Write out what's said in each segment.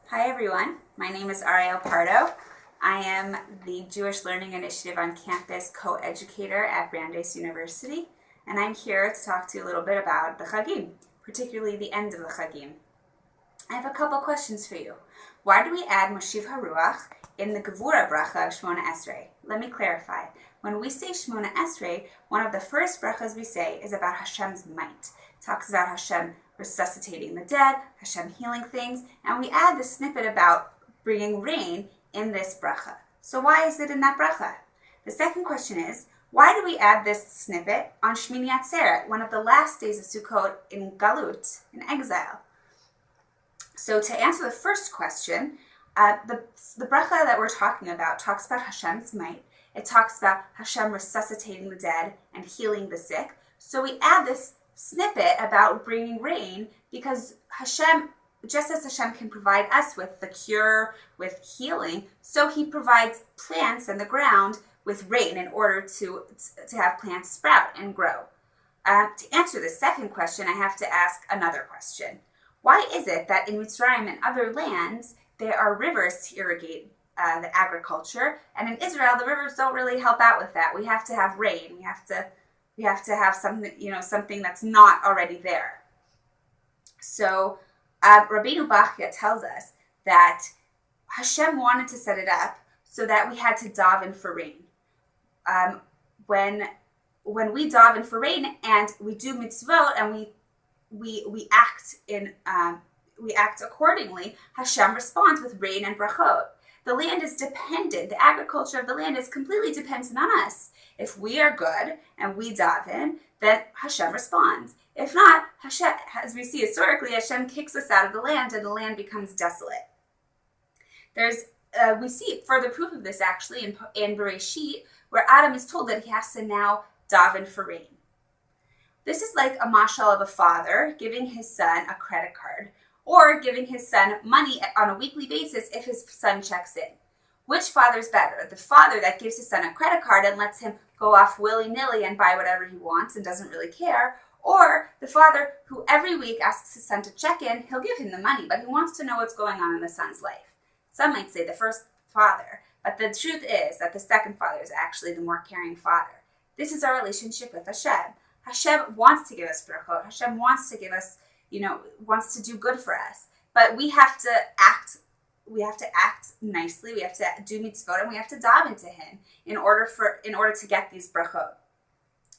Hi everyone, my name is Ariel Pardo. I am the Jewish Learning Initiative on Campus Co-Educator at Brandeis University, and I'm here to talk to you a little bit about the Chagim, particularly the end of the Chagim. I have a couple questions for you. Why do we add Mashiv HaRuach in the Gevura bracha of Shmona Esrei? Let me clarify. When we say Shmona Esrei, one of the first brachas we say is about Hashem's might. It talks about Hashem resuscitating the dead, Hashem healing things, and we add the snippet about bringing rain in this bracha. So why is it in that bracha? The second question is, why do we add this snippet on Shmini Atzeret, one of the last days of Sukkot in Galut, in exile? So to answer the first question, the bracha that we're talking about talks about Hashem's might. It talks about Hashem resuscitating the dead and healing the sick. So we add this snippet about bringing rain because Hashem, just as Hashem can provide us with the cure, with healing, so he provides plants in the ground with rain in order to have plants sprout and grow. To answer the second question, I have to ask another question. Why is it that in Mitzrayim and other lands, there are rivers to irrigate the agriculture, and in Israel, the rivers don't really help out with that? We have to have rain. We have to have something, something that's not already there. So Rabbeinu Bachya tells us that Hashem wanted to set it up so that we had to daven for rain. When we daven for rain and we do mitzvot and we act accordingly, Hashem responds with rain and brachot. The land is dependent. The agriculture of the land is completely dependent on us. If we are good and we daven, then Hashem responds. If not, Hashem, as we see historically, Hashem kicks us out of the land and the land becomes desolate. We see further proof of this actually in Bereshit, where Adam is told that he has to now daven for rain. This is like a mashal of a father giving his son a credit card or giving his son money on a weekly basis if his son checks in. Which father's better? The father that gives his son a credit card and lets him go off willy-nilly and buy whatever he wants and doesn't really care, or the father who every week asks his son to check in, he'll give him the money, but he wants to know what's going on in the son's life. Some might say the first father, but the truth is that the second father is actually the more caring father. This is our relationship with Hashem. Hashem wants to give us brachot. Hashem wants to give us, wants to do good for us. But we have to act nicely. We have to do mitzvot and we have to daven to him in order to get these brachot.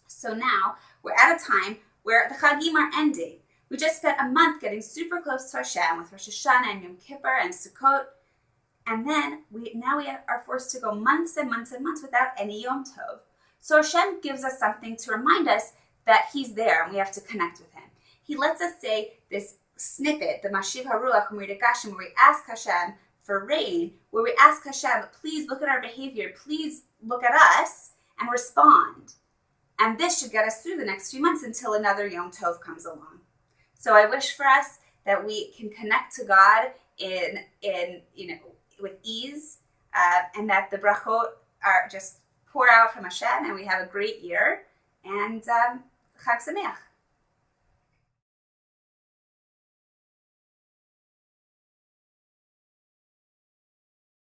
So now we're at a time where the Chagim are ending. We just spent a month getting super close to Hashem with Rosh Hashanah and Yom Kippur and Sukkot. And then we are forced to go months and months and months without any Yom Tov. So Hashem gives us something to remind us that he's there and we have to connect with him. He lets us say this snippet, the Mashiv HaRuach UMorid HaGeshem, where we ask Hashem for rain, where we ask Hashem, please look at our behavior, please look at us and respond. And this should get us through the next few months until another Yom Tov comes along. So I wish for us that we can connect to God with ease, and that the brachot are just pour out from Hashem and we have a great year. And Chag Sameach.